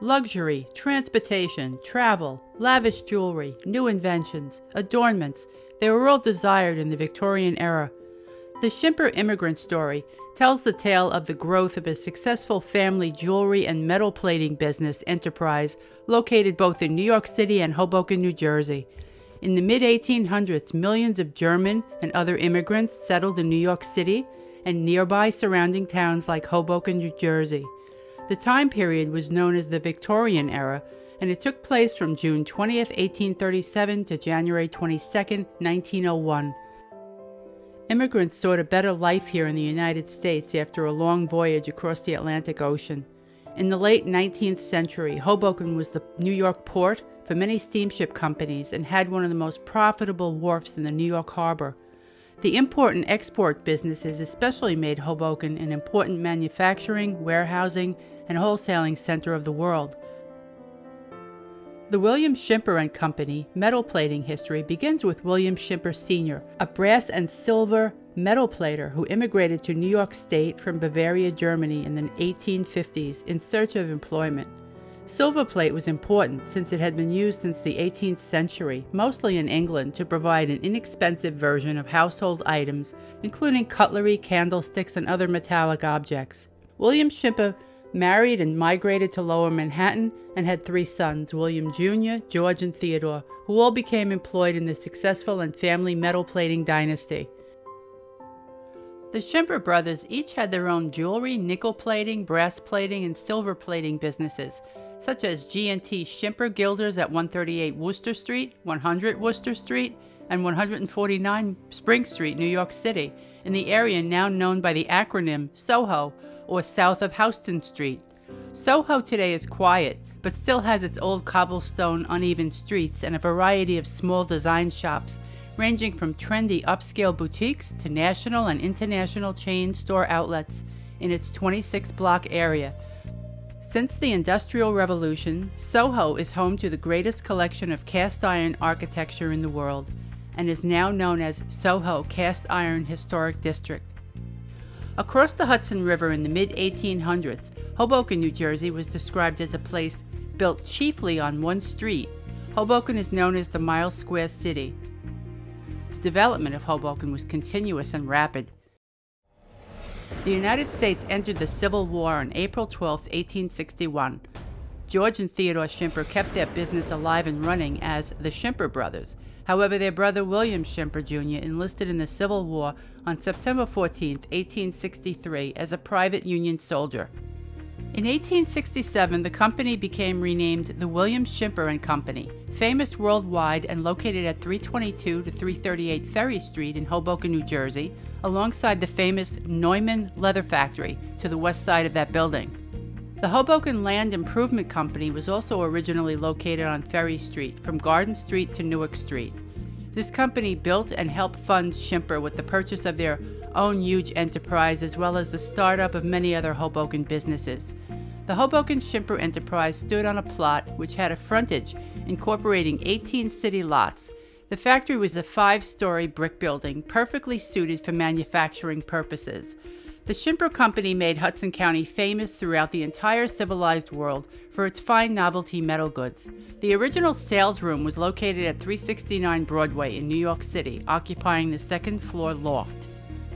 Luxury, transportation, travel, lavish jewelry, new inventions, adornments, they were all desired in the Victorian era. The Schimper immigrant story tells the tale of the growth of a successful family jewelry and metal plating business enterprise located both in New York City and Hoboken, New Jersey. In the mid-1800s, millions of German and other immigrants settled in New York City and nearby surrounding towns like Hoboken, New Jersey. The time period was known as the Victorian era, and it took place from June 20, 1837 to January 22, 1901. Immigrants sought a better life here in the United States after a long voyage across the Atlantic Ocean. In the late 19th century, Hoboken was the New York port for many steamship companies and had one of the most profitable wharfs in the New York harbor. The import and export businesses especially made Hoboken an important manufacturing, warehousing, and wholesaling center of the world. The William Schimper and Company metal plating history begins with William Schimper Sr., a brass and silver metal plater who immigrated to New York State from Bavaria, Germany in the 1850s in search of employment. Silver plate was important since it had been used since the 18th century, mostly in England, to provide an inexpensive version of household items, including cutlery, candlesticks, and other metallic objects. William Schimper married and migrated to Lower Manhattan and had 3 sons, William Jr., George, and Theodore, who all became employed in the successful and family metal plating dynasty. The Schimper brothers each had their own jewelry, nickel plating, brass plating, and silver plating businesses, such as G&T Schimper Gilders at 138 Worcester Street, 100 Worcester Street, and 149 Spring Street, New York City, in the area now known by the acronym SoHo, or south of Houston Street. Soho today is quiet, but still has its old cobblestone uneven streets and a variety of small design shops, ranging from trendy upscale boutiques to national and international chain store outlets in its 26-block area. Since the Industrial Revolution, Soho is home to the greatest collection of cast iron architecture in the world, and is now known as Soho Cast Iron Historic District. Across the Hudson River in the mid-1800s, Hoboken, New Jersey was described as a place built chiefly on one street. Hoboken is known as the Mile Square City. The development of Hoboken was continuous and rapid. The United States entered the Civil War on April 12, 1861. George and Theodore Schimper kept their business alive and running as the Schimper brothers. However, their brother William Schimper Jr. enlisted in the Civil War on September 14, 1863, as a private Union soldier. In 1867, the company became renamed the William Schimper and Company, famous worldwide and located at 322 to 338 Ferry Street in Hoboken, New Jersey, alongside the famous Neumann Leather Factory to the west side of that building. The Hoboken Land Improvement Company was also originally located on Ferry Street, from Garden Street to Newark Street. This company built and helped fund Schimper with the purchase of their own huge enterprise, as well as the startup of many other Hoboken businesses. The Hoboken Schimper enterprise stood on a plot which had a frontage incorporating 18 city lots. The factory was a 5-story brick building, perfectly suited for manufacturing purposes. The Schimper Company made Hudson County famous throughout the entire civilized world for its fine novelty metal goods. The original sales room was located at 369 Broadway in New York City, occupying the second-floor loft.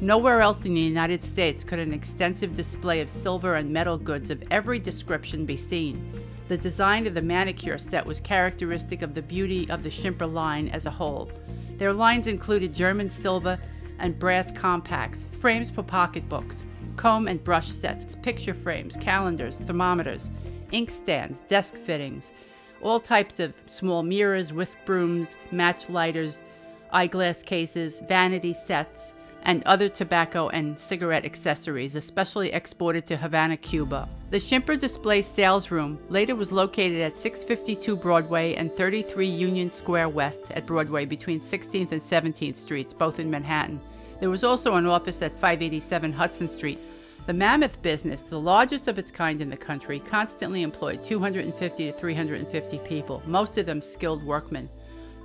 Nowhere else in the United States could an extensive display of silver and metal goods of every description be seen. The design of the manicure set was characteristic of the beauty of the Schimper line as a whole. Their lines included German silver and brass compacts, frames for pocketbooks, comb and brush sets, picture frames, calendars, thermometers, ink stands, desk fittings, all types of small mirrors, whisk brooms, match lighters, eyeglass cases, vanity sets, and other tobacco and cigarette accessories, especially exported to Havana, Cuba. The Schimper Display Sales Room later was located at 652 Broadway and 33 Union Square West at Broadway between 16th and 17th Streets, both in Manhattan. There was also an office at 587 Hudson Street. The Mammoth business, the largest of its kind in the country, constantly employed 250 to 350 people, most of them skilled workmen.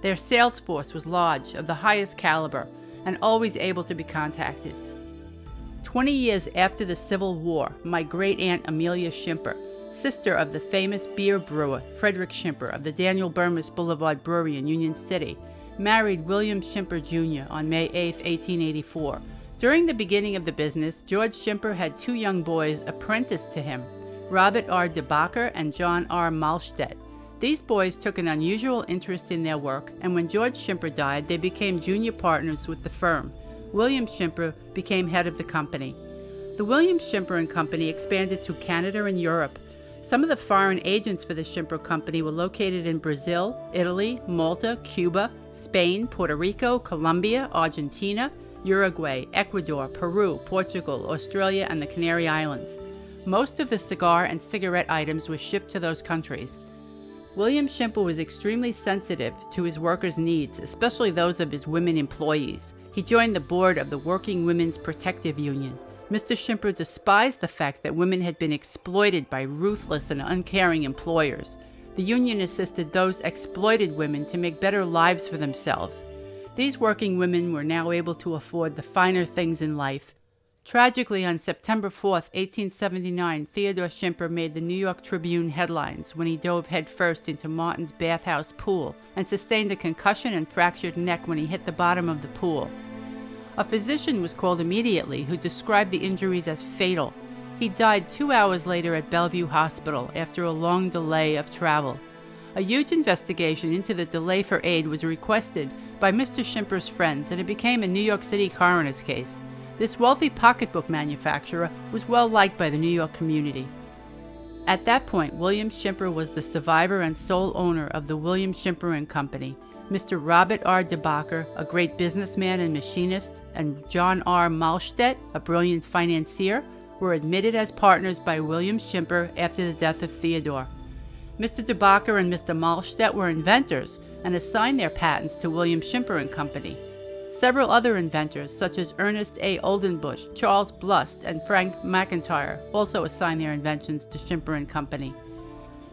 Their sales force was large, of the highest caliber, and always able to be contacted. 20 years after the Civil War, my great-aunt Amelia Schimper, sister of the famous beer brewer Frederick Schimper of the Daniel Burmis Boulevard Brewery in Union City, married William Schimper Jr. on May 8, 1884. During the beginning of the business, George Schimper had two young boys apprenticed to him, Robert R. DeBacher and John R. Malstedt. These boys took an unusual interest in their work, and when George Schimper died, they became junior partners with the firm. William Schimper became head of the company. The William Schimper and Company expanded to Canada and Europe. Some of the foreign agents for the Schimper Company were located in Brazil, Italy, Malta, Cuba, Spain, Puerto Rico, Colombia, Argentina, Uruguay, Ecuador, Peru, Portugal, Australia, and the Canary Islands. Most of the cigar and cigarette items were shipped to those countries. William Schimper was extremely sensitive to his workers' needs, especially those of his women employees. He joined the board of the Working Women's Protective Union. Mr. Schimper despised the fact that women had been exploited by ruthless and uncaring employers. The union assisted those exploited women to make better lives for themselves. These working women were now able to afford the finer things in life. Tragically, on September 4, 1879, Theodore Schimper made the New York Tribune headlines when he dove headfirst into Martin's bathhouse pool and sustained a concussion and fractured neck when he hit the bottom of the pool. A physician was called immediately who described the injuries as fatal. He died 2 hours later at Bellevue Hospital after a long delay of travel. A huge investigation into the delay for aid was requested by Mr. Schimper's friends, and it became a New York City coroner's case. This wealthy pocketbook manufacturer was well liked by the New York community. At that point, William Schimper was the survivor and sole owner of the William Schimper and Company. Mr. Robert R. DeBacher, a great businessman and machinist, and John R. Malstedt, a brilliant financier, were admitted as partners by William Schimper after the death of Theodore. Mr. DeBacher and Mr. Malstedt were inventors and assigned their patents to William Schimper and Company. Several other inventors, such as Ernest A. Oldenbush, Charles Blust, and Frank McIntyre, also assigned their inventions to Schimper and Company.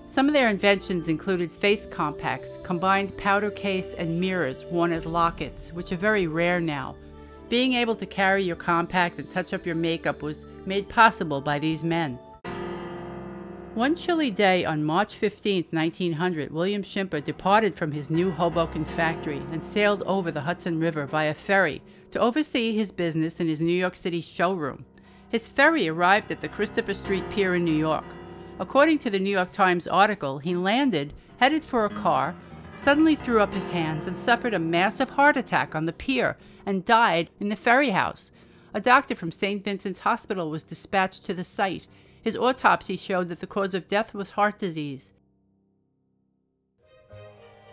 Some of their inventions included face compacts, combined powder case, and mirrors worn as lockets, which are very rare now. Being able to carry your compact and touch up your makeup was made possible by these men. One chilly day on March 15, 1900, William Schimper departed from his new Hoboken factory and sailed over the Hudson River via ferry to oversee his business in his New York City showroom. His ferry arrived at the Christopher Street Pier in New York. According to the New York Times article, he landed, headed for a car, suddenly threw up his hands and suffered a massive heart attack on the pier and died in the ferry house. A doctor from St. Vincent's Hospital was dispatched to the site. His autopsy showed that the cause of death was heart disease.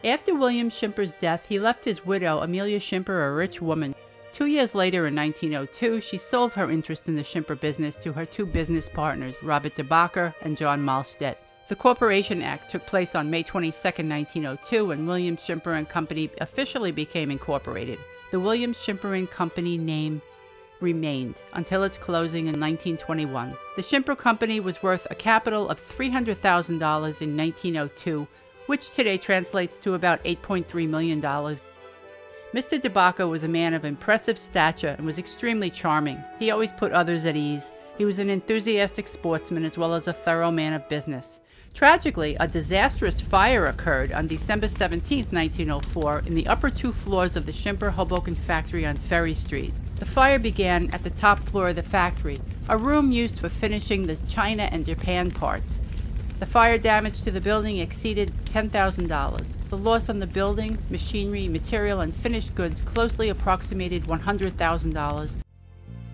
After William Schimper's death, he left his widow, Amelia Schimper, a rich woman. 2 years later, in 1902, she sold her interest in the Schimper business to her two business partners, Robert DeBacher and John Malstedt. The Corporation Act took place on May 22, 1902, and William Schimper and Company officially became incorporated. The William Schimper and Company name remained until its closing in 1921. The Schimper Company was worth a capital of $300,000 in 1902, which today translates to about $8.3 million. Mr. DeBacher was a man of impressive stature and was extremely charming. He always put others at ease. He was an enthusiastic sportsman as well as a thorough man of business. Tragically, a disastrous fire occurred on December 17, 1904, in the upper 2 floors of the Schimper Hoboken factory on Ferry Street. The fire began at the top floor of the factory, a room used for finishing the China and Japan parts. The fire damage to the building exceeded $10,000. The loss on the building, machinery, material, and finished goods closely approximated $100,000.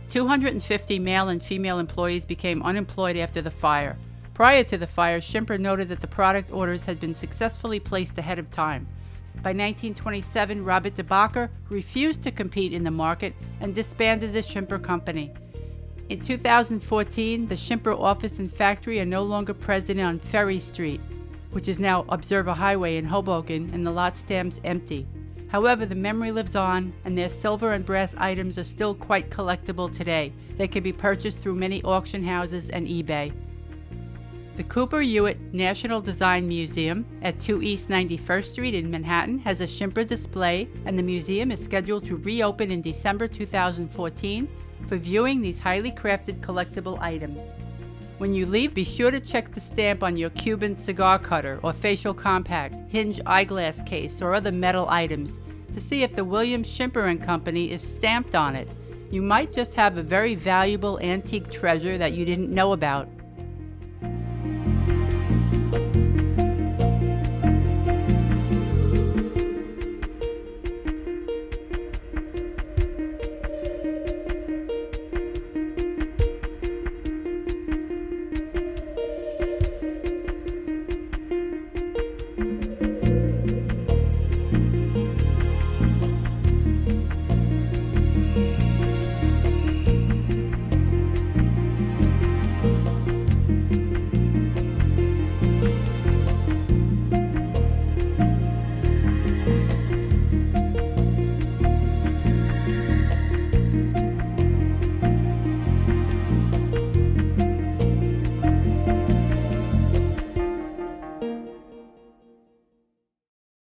250 male and female employees became unemployed after the fire. Prior to the fire, Schimper noted that the product orders had been successfully placed ahead of time. By 1927, Robert DeBacher refused to compete in the market and disbanded the Schimper Company. In 2014, the Schimper office and factory are no longer present on Ferry Street, which is now Observer Highway in Hoboken, and the lot stands empty. However, the memory lives on, and their silver and brass items are still quite collectible today. They can be purchased through many auction houses and eBay. The Cooper Hewitt National Design Museum at 2 East 91st Street in Manhattan has a Schimper display, and the museum is scheduled to reopen in December 2014 for viewing these highly crafted collectible items. When you leave, be sure to check the stamp on your Cuban cigar cutter or facial compact, hinge eyeglass case, or other metal items to see if the William Schimper and Company is stamped on it. You might just have a very valuable antique treasure that you didn't know about.